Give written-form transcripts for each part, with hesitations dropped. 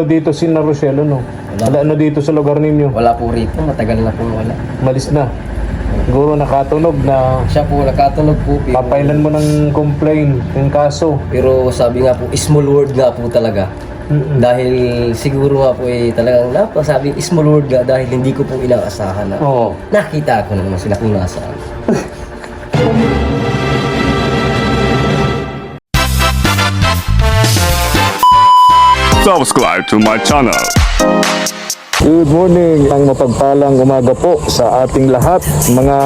Dito si Rochelle, no? Wala na dito sa lugar ninyo. Wala po rito, matagal na po wala. Malis na. Siguro nakatunog na Siya po nakatunog po. papailan mo ng complaint, ng kaso. Pero sabi nga po, small word nga po talaga. Dahil siguro nga po talagang napasabi, small word nga dahil hindi ko po inaasahan na Oo. nakita ko na naman sila kung nasaan. Subscribe to my channel. Good morning, ang mapagpalang umaga po sa ating lahat, mga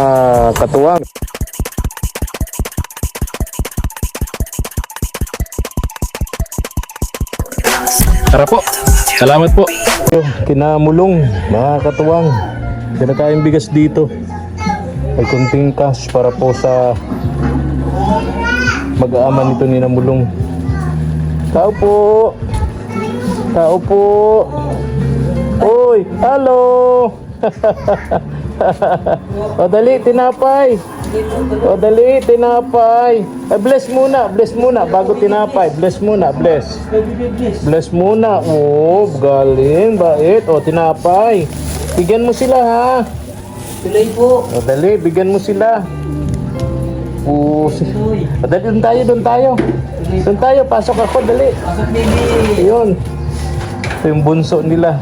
katuwang. Tara po. Salamat po. Kinamulong, mga katuwang. Sila tayong bigas dito. May kunting cash para po sa mag-aaman nito ni Namulong. Tao po. Tao po. Uy, hello. O dali, tinapay. O dali, tinapay. Bless muna bago tinapay. Bless muna, bless. Bless muna. Oh, galing, bait. O, tinapay. Bigyan mo sila, ha? Tuloy po. O, dali, bigyan mo sila. O, dali, doon tayo. Doon tayo, pasok ako, dali. Pasok, baby. Ayun. Ito yung bunso nila.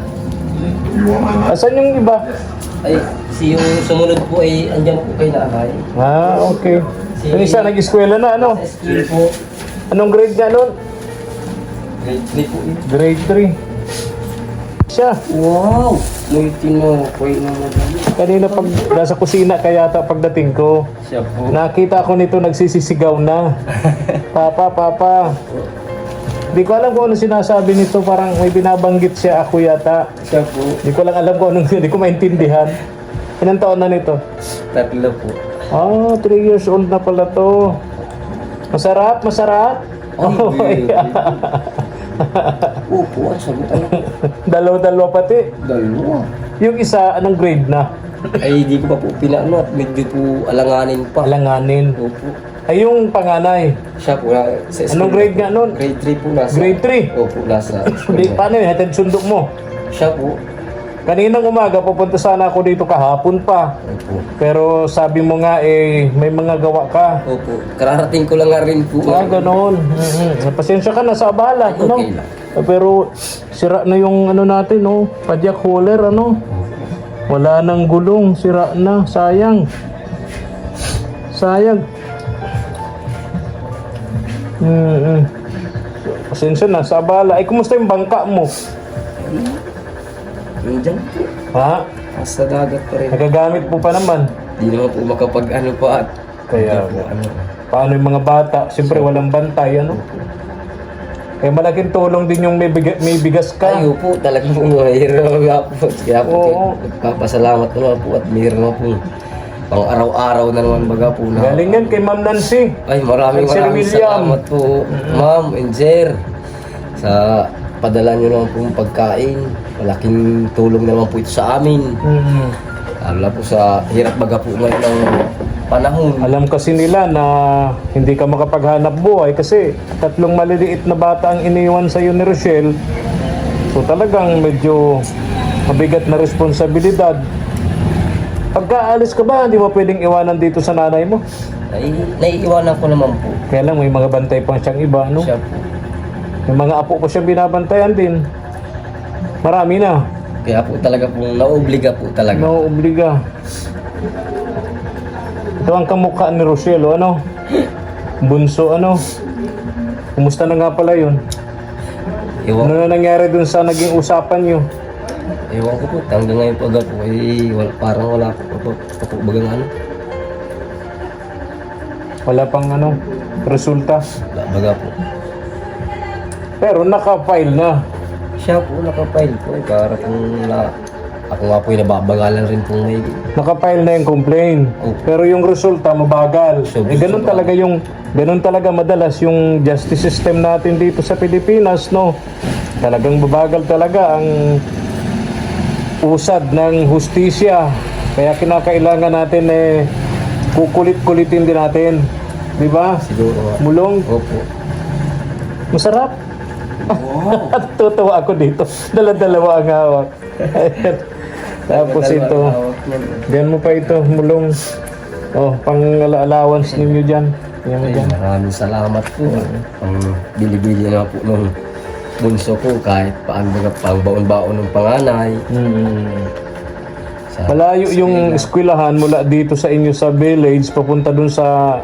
Asan yung iba? Ay, yung sumunod po ay andyan po kay nanay. Ah, okay. Yung isa nag-eskwela na, ano? Sa school po. Anong grade niya nun? Grade 3 po yun. Grade 3. Siya. Wow! May tinokoy na madali. Kanina pag nasa kusina kaya yata pagdating ko, Siya po. nakita ko nito nagsisisigaw na. Papa, papa. Di ko alam kung ano sinasabi nito, parang may binabanggit siya ako yata. Siya po. Di ko lang alam kung anong, di ko maintindihan. Ilang taon na nito? 3 po. Ah, 3 years old na pala to. Masarap, masarap. Oh, Opo, sabi tayo. Dalawa-dalawa pati. Dalawa. Yung isa, anong grade na? Ay, di ko pa po pinaano at medyo po alanganin pa. Alanganin. Opo. Ay, yung panganay. Siya po sa school. Anong grade nga nun? Grade 3 po nasa. Grade 3? Opo, nasa school. Di, paano yun? Hatid sundok mo. Siya po. Kaninang umaga, pupunta sana ako dito kahapon pa. Opo. Pero sabi mo nga, may mga gawa ka. Opo. Kararating ko lang nga rin po. Ah, ganoon. Pasensya ka na sa abala. Okay Ano? lang. Pero sira na yung ano natin, no? Padyak cooler, ano? Wala nang gulong, sira na. Sayang. Sayang. Pasensya na sa abala. Ay, kumusta yung bangka mo? Nandiyan po. Ha? Nasa dagat pa rin. Nagagamit mo pa naman. Di naman po makapag-ano pa at Kaya, po, ano. paano yung mga bata? Siyempre, walang bantay, ano? Kaya malaking tulong din yung may bigas ka. Ayo po, talagang mahirap nga po. Kaya po, Oo. nagpapasalamat naman po at mayroon naman po. Pang araw-araw na naman baga po na. Galing yan kay Ma'am Nancy. Ay, maraming Sir maraming William. salamat po, ma'am and sir. Sa padala nyo naman pong pagkain. Malaking tulong naman po ito sa amin. Lalo po sa hirap baga po ngayon ng panahon. Alam kasi nila na hindi ka makapaghanap buhay kasi 3 maliliit na bata ang iniwan sa ni Rochelle. So talagang medyo mabigat na responsibilidad. Pagka alis ka ba, hindi mo pwedeng iwanan dito sa nanay mo? Ay, naiiwanan ko naman po. Kaya lang may mga bantay pang siyang iba, no? Siya po. May mga apo ko siya binabantayan din. Marami na. Kaya po talaga pong naobliga po talaga. Nauobliga. Ito ang kamukha ni Rochelle, ano? Bunso, ano? Kumusta na nga pala yun? Ewan, Ano na nangyari dun sa naging usapan nyo? ewan ko po, hanggang ngayon po agad po, parang wala po bagang ano. Wala pang ano, resulta. Wala baga po. Pero naka-file na. Siya po nakapile po, para pong ako nga po yung nababagalan rin po may. Naka-file na yung complaint. Opo. Pero yung resulta mabagal. Ganun talaga madalas yung justice system natin dito sa Pilipinas, no? Talagang babagal talaga ang usad ng hustisya. Kaya kinakailangan natin kukulit-kulitin din natin. Di ba? Siguro. Mulong. Opo. Masarap. Wow. At tutuwa ako dito. Dala-dalawa ang hawak. Ayan. Tapos ito, diyan mo pa ito, mulong. Oh, pang allowance ninyo dyan. Yan mo Ay, dyan. maraming salamat po. Ang bili-bili na po nung bunso ko kahit paano baga pang baon-baon ng panganay. Sa Malayo yung eskwelahan mula dito sa inyo sa village, papunta dun sa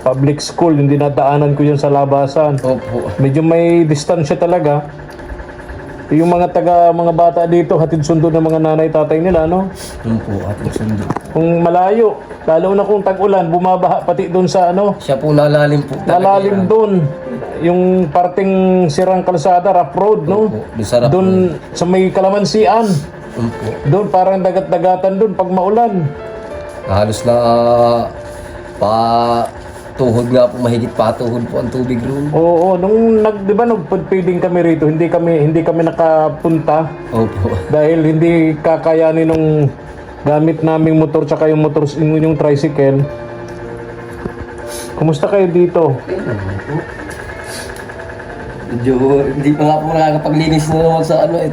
public school. Yung dinadaanan ko yan sa labasan. Opo. Medyo may distansya talaga. Yung mga mga bata dito, hatid sundo ng mga nanay tatay nila, no? Yun po, ating sundo. Kung malayo, lalo na kung tag-ulan, bumabaha pati doon sa ano, Siya po nalalim po talaga. nalalim doon. Yung parting sirang kalsada, rough road, no? Opo, doon sa rough Doon sa may kalamansian. Yun po. Doon parang dagat-dagatan doon pag maulan. Halos na tuhod nga po, mahigit patuhod po ang tubig roon. Oo, nung di ba nagpudpiding kami rito, hindi kami nakapunta Opo. dahil hindi kakayanin nung gamit naming motor tsaka yung motor yung tricycle. Kumusta kayo dito? Medyo, hindi pa nga po nakakapaglinis na naman sa ano eh.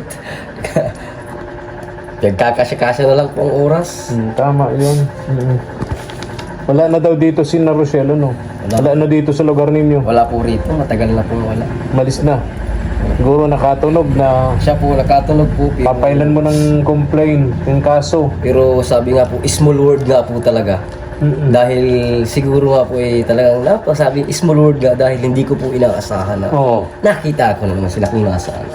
Nagkakasya-kasya na lang po ang oras. Tama yun. Wala na daw dito si na Rochelle, no? Wala na dito sa lugar ninyo. Wala po rito, matagal na po wala. Malis na. Siguro nakatunog na Siya po nakatunog po. papailan mo ng complaint, yung kaso. Pero sabi nga po, small word nga po talaga. Dahil siguro nga po talagang napasabi, small word nga dahil hindi ko po inaasahan na Oo. nakita ko na naman sila kung nasaan.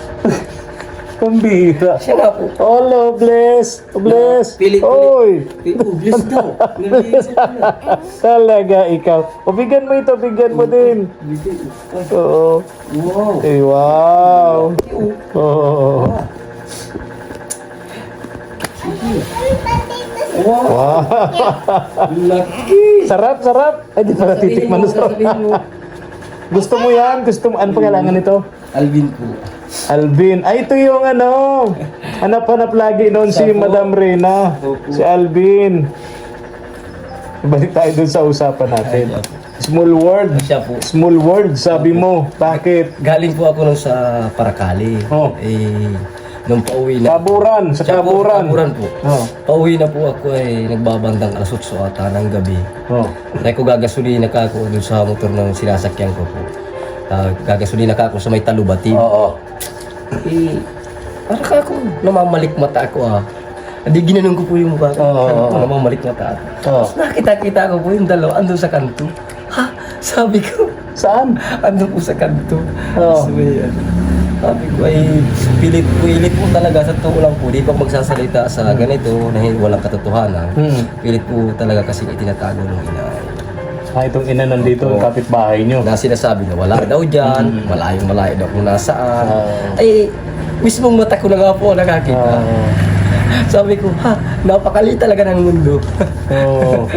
Pambira. Siya nga po. Hello, bless. Bless. Pilit. Oy. Bless daw. Talaga ikaw. O bigyan mo ito, bigyan mo din. Oo. Wow. Eh, wow. Oo. Wow. Wow. Lucky. Sarap, sarap. Ay, di pala titikman na sarap. Gusto mo yan? Gusto mo? Ano pangalangan nito? Alvin po. Alvin. Ay, ito yung ano. Hanap-hanap lagi noon si Siya po. Madam Reyna. Opo. Si Alvin. Balik tayo dun sa usapan natin. Small word. Siya po. Small word, sabi mo. Bakit? Galing po ako nung sa Paracali. Oh. Nung pauwi na. Kaburan, sa Siya po, kaburan. Kaburan po. Oh. Pauwi na po ako nagbabandang alas 8 ata ng gabi. Oh. Dahil ko gagasolina ka ako dun sa motor ng sinasakyan ko po. Gagasolina ka ako sa may Talubatid. Oo. Para ka ako, namamalik mata ako Hindi ginanong ko po yung mukha ko. Oo. Namamalik mata ako. Oo. Tapos nakita-kita ko po yung dalawa, andun sa kanto. Ha? Sabi ko, Saan? andun po sa kanto. Oo. So, sabi ko pilit po talaga sa totoo lang po. Di pa magsasalita sa ganito na walang katotohanan. Pilit po talaga kasi itinatago ng inay. Itong ina nandito, Oo. kapitbahay nyo. Na sinasabi na wala daw dyan, malayo daw kung nasaan. Oo. Mismong mata ko na nga po nakakita. Sabi ko, napakali talaga ng mundo. Oo.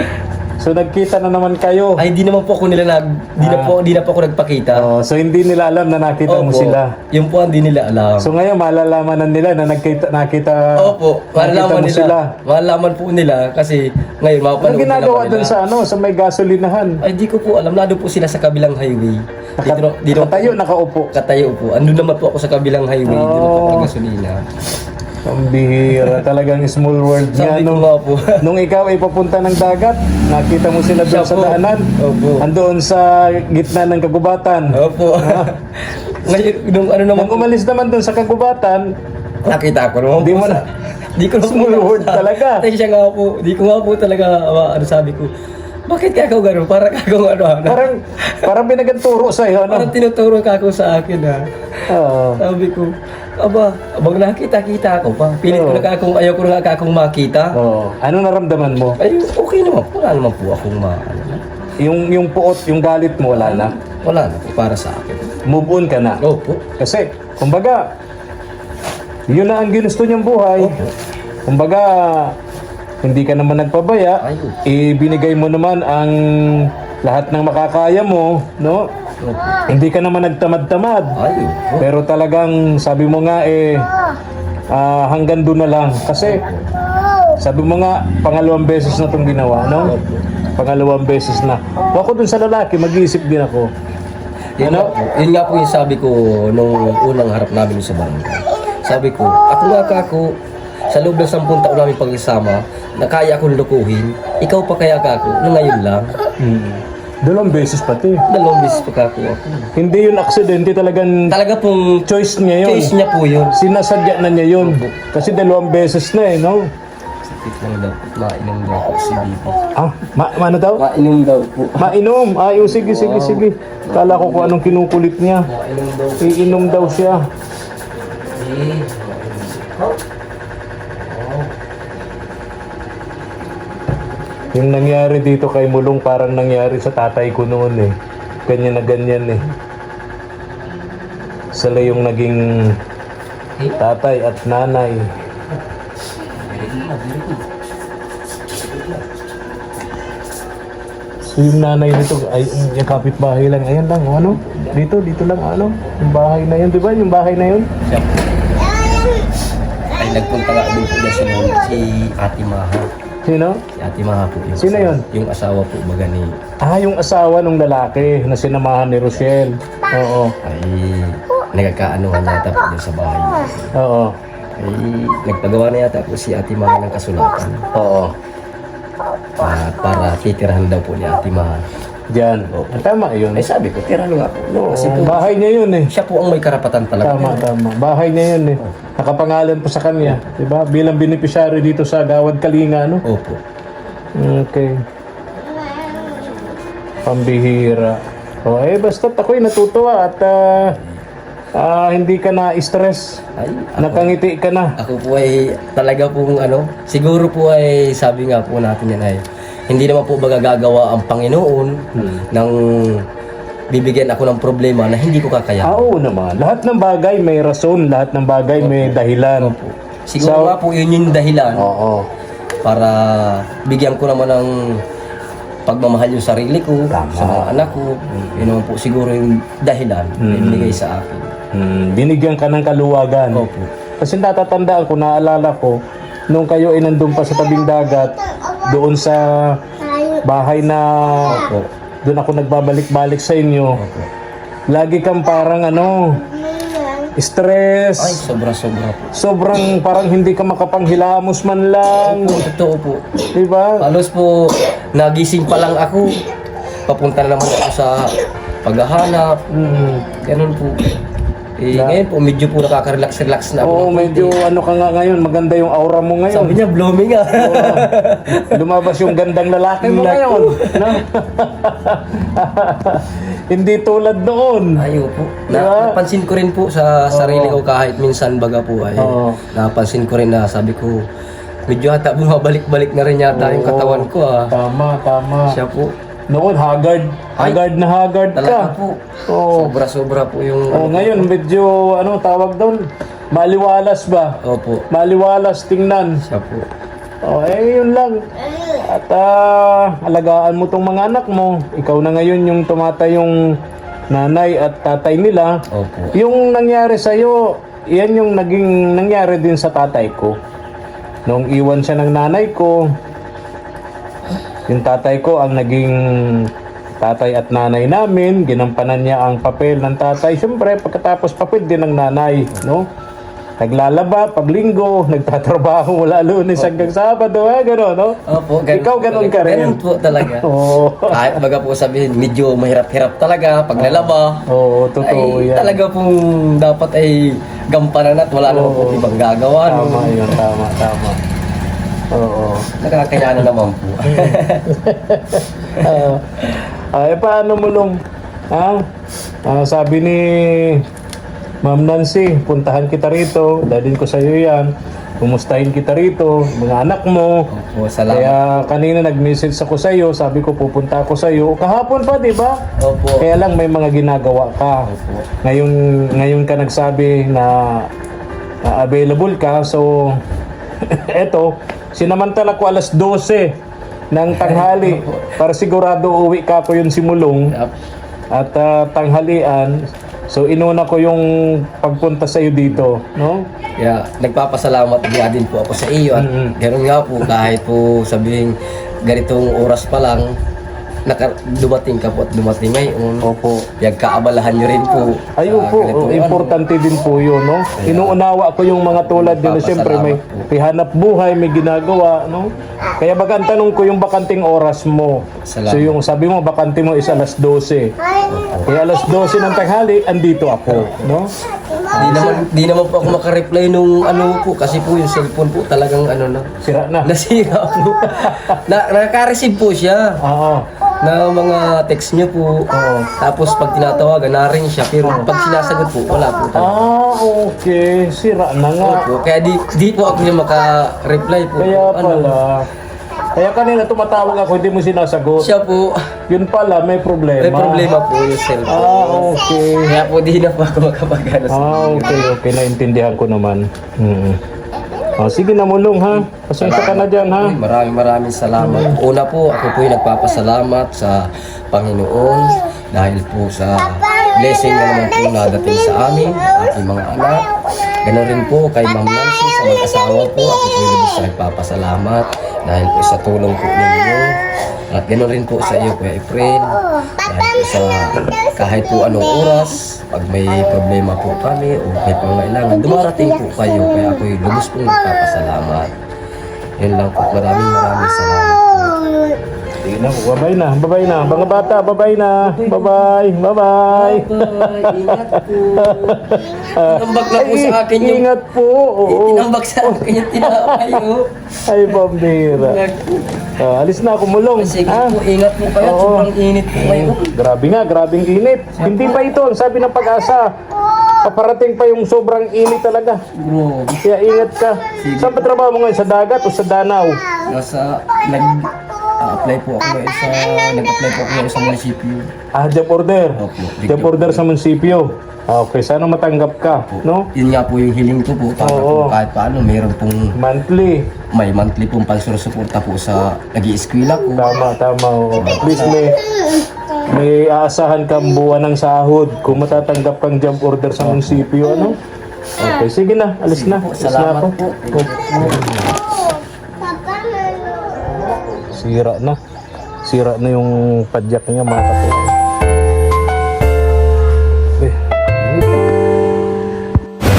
So nagkita na naman kayo. Ay, di naman po ako nila di na po ako nagpakita. Oh, so hindi nila alam na nakita mo Opo, sila. Yun po ang di nila alam. So ngayon malalaman na nila na nakita Opo, malalaman mo nila. sila. Malalaman po nila kasi ngayon Ano mapapanood ginagawa nila. dun sa sa may gasolinahan? Ay, di ko po alam. Nado po sila sa kabilang highway. Dito Nakatayo, nakaupo. katayo po. Andun naman po ako sa kabilang highway. Dito na po ako gasolina. Ang bihira, talagang small world nga. Sabi ko nga po. Nung ikaw ay papunta ng dagat, nakita mo sila doon Siya sa po. daanan. Opo. Andoon sa gitna ng kagubatan. Opo. Ngayon, nung ano naman Nung umalis naman doon sa kagubatan, nakita ko naman Di po mo sa... Di ko naman Small word talaga. Tay siya nga po. Di ko nga po talaga, sabi ko, bakit ka ako gano'n? Para ka ako parang binaganturo sa'yo, Parang ano? tinuturo ka ako sa akin Oo. Sabi ko, abang nakita-kita ako pa. Pilit ko Oo. na akong, ayaw ko na akong makita. Oo. Ano naramdaman mo? Ay, okay naman po. Wala naman po akong Yung puot, yung galit mo, wala na. wala na po para sa akin. Move on ka na. Opo. Kasi, kumbaga, yun na ang ginusto niyang buhay. Opo. Kumbaga, hindi ka naman nagpabaya. Ayun. Ibinigay mo naman ang lahat ng makakaya mo, no? Opo. Hindi ka naman nagtamad-tamad. Ayun. Pero talagang sabi mo nga hanggang doon na lang. Kasi sabi mo nga, pangalawang beses na itong ginawa, no? Pangalawang beses na. Kung ako dun sa lalaki, mag-iisip din ako. Yun nga po yung sabi ko nung unang harap namin sa barangay. Sabi ko, ako nga kako, sa loob ng 10 taon namin pagkasama, na kaya akong lukuhin, ikaw pa kaya kako, na ngayon lang. Dalawang beses pati. 2 beses pa kako ako. Hindi yun aksidente, talagang Talaga pong choice niya yun. choice niya po yun. Sinasadya na niya yun. Kasi 2 beses na eh, no? Sakit lang daw po, mainom daw po si Bibi. Ah, ano daw? Mainom daw po. Mainom. Sige. Kala ko kung anong kinukulit niya. Mainom daw po. Iinom daw siya. Yung nangyari dito kay Mulong parang nangyari sa tatay ko noon eh. Ganyan na ganyan eh. Sila yung naging tatay at nanay. So yung nanay nito, ay, yung kapitbahay lang, ayan lang, ano? Dito lang, ano? Yung bahay na yun, di ba? Yung bahay na yun? Siya po. Ay, nagpunta nga din po niya si Ate Maha. Sino? Si Ate Maha po. Yung Sino yun? Yung asawa po baga ni Yung asawa ng lalaki na sinamahan ni Rochelle. Oo. ay nagkakaanuhan yata po din sa bahay. Oo. Ay nagpagawa na yata po si Ate Maha ng kasulatan. Oo. Para titirahan daw po ni Ate Maha. Diyan. Tama yun. Ay sabi ko, tira nga po. Kasi po, Bahay niya yun eh. siya po ang may karapatan talaga. Tama. Bahay niya yun eh. Nakapangalan po sa kanya. Diba? Bilang beneficiary dito sa Gawad Kalinga, no? Opo. Okay. Pambihira. Basta't ako'y natutuwa at hindi ka na stress. Ay, Nakangiti ka na. ako po ay talaga pong siguro po ay sabi nga po natin yan ay hindi naman po baga gagawa ang Panginoon ng bibigyan ako ng problema na hindi ko kakayanin. Oo naman. Lahat ng bagay may rason, lahat ng bagay may dahilan. Siguro nga po yun yung dahilan Oo. para bigyan ko naman ng pagmamahal yung sarili ko, sa mga anak ko. Yun naman po siguro yung dahilan na ibigay sa akin. Binigyan ka ng kaluwagan. Opo. Kasi natatandaan ko, naalala ko, nung kayo ay nandun pa sa tabing dagat, doon sa bahay na Opo. doon ako nagbabalik-balik sa inyo, Opo. lagi kang parang stress. Ay, sobra-sobra po. Sobrang parang hindi ka makapanghilamos man lang. Totoo po. Diba? Halos po, nagising pa lang ako. Papunta na naman ako sa paghahanap. Ganun po. Ngayon po, medyo po nakaka-relax-relax na ako. Oo, medyo ka nga ngayon. Maganda yung aura mo ngayon. Sabi niya, blooming ah. Lumabas yung gandang lalaki mo ngayon. No? Hindi tulad noon. Ayaw po. Diba? Napansin ko rin po sa sarili ko kahit minsan baga po ay. Oo. Napansin ko rin na sabi ko, medyo ata bumabalik-balik na rin yata yung katawan ko ah. Tama. Siya po. Noon, haggard ka. Talaga po. Oo. Sobra-sobra po yung... Ngayon, medyo, tawag doon? Maliwalas ba? Opo. Maliwalas, tingnan. Siya po. Yun lang. At alagaan mo tong mga anak mo. Ikaw na ngayon yung tumatayong nanay at tatay nila. Opo. Yung nangyari sa'yo, yan yung naging nangyari din sa tatay ko. Nung iwan siya ng nanay ko, yung tatay ko ang naging tatay at nanay namin, ginampanan niya ang papel ng tatay. Siyempre, pagkatapos papel din ng nanay, no? Naglalaba, paglinggo, nagtatrabaho mula Lunes hanggang Sabado, gano'n, no? Opo, Ikaw ganun ka rin. Ganun po talaga. Oo. Kahit baga po sabihin, medyo mahirap-hirap talaga paglalaba. Oo, totoo Ay, yan. talaga pong dapat ay gampanan at wala naman po ibang gagawa. no? Tama yun, tama. Oo. Nakakayanan naman po. Paano mo nung, sabi ni Ma'am Nancy, puntahan kita rito, dadin ko sa iyo yan, kumustahin kita rito, mga anak mo. Opo, salamat. Kaya kanina nag-message ako sa iyo, sabi ko pupunta ako sa iyo. Kahapon pa, di ba? Opo. Kaya lang may mga ginagawa ka. Opo. Ngayon ka nagsabi na available ka, so eto, sinamantala ko alas 12 ng tanghali para sigurado uwi ka ko yun simulong Yep. at tanghalian. So inuna ko yung pagpunta sa iyo dito, no? Kaya nagpapasalamat nga din po ako sa iyo at ganoon nga po kahit po sabihin ganitong oras pa lang dumating ka po at dumating ngayon. Opo. Kaabalahan nyo rin po. Ay, sa po, ganitong importante din po yun, no? Inuunawa ko yung mga tulad nyo na siyempre may hanap buhay, may ginagawa, no? Kaya baga ang tanong ko yung bakanting oras mo. Salamat. So yung sabi mo, bakante mo is alas 12. Kaya alas 12 ng tanghali, andito ako, no? Di naman po ako makareply nung ano po kasi po yung cellphone po talagang ano na. Sira na. Nasira po. Nakaka-receive po siya Oo. na mga text niyo po. Tapos pag tinatawagan, na-ring siya. Pero pag sinasagot po, wala po talaga. Okay. Sira na nga. Opo. Kaya di po ako niya maka-reply po. Kaya Ano, pala. Kaya kanina tumatawag ako, hindi mo sinasagot. siya po, Yun pala, may problema. may problema po yung cellphone. Okay. Kaya po di na po ako makapagano sa Okay. Naintindihan ko naman. Sige na, Mulong, ha? Pasensya ka na dyan, ha? Maraming salamat. Una po, ako po yung nagpapasalamat sa Panginoon dahil po sa blessing na naman po nadating sa amin, aking mga anak. Ganon rin po kay Ma'am Nancy sa mag-asawa po. Ako po yung lubos na nagpapasalamat dahil po sa tulong po ninyo. At ganon rin po sa iyo, Kuya Efren. Dahil po sa kahit po anong oras, pag may problema po kami o may pangailangan, dumarating po kayo. Kaya ako yung lubos po nagpapasalamat. Yun lang po. Maraming salamat po. Sige na, babay na. Mga bata, babay na. Bye-bye. Bye, ingat po. Tinambak na po sa akin yung... Ingat po. Oo. Tinambak sa akin yung tinapay, oh. Ay, pambira. Ingat po. Alis na ako, Mulong. Sige Ha? po, ingat po kayo. Oo. Sobrang init po kayo. Grabe nga, grabing init. Hindi pa ito, ang sabi ng Pag-asa. Paparating pa yung sobrang init talaga. Bro, Kaya ingat ka. Saan pa trabaho mo ngayon? Sa dagat o sa Danau? apply po ako ngayon sa... Nag-apply po ako ngayon sa munisipyo. Job order. Opo. Job order sa munisipyo. Okay, sana matanggap ka, no? Yun nga po yung hiling ko po. Para Oo. po kahit paano, mayroon pong... Monthly. May monthly pong pagsusuporta po sa nag-i-eskwela ko. Tama. Oo. At least may aasahan kang buwan ng sahod kung matatanggap kang job order sa munisipyo, ano? Okay, sige na. Alis na. Po, Alis na salamat ako. po. Sira na yung padyak niya, mga kapatid.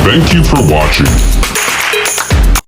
Thank you for watching.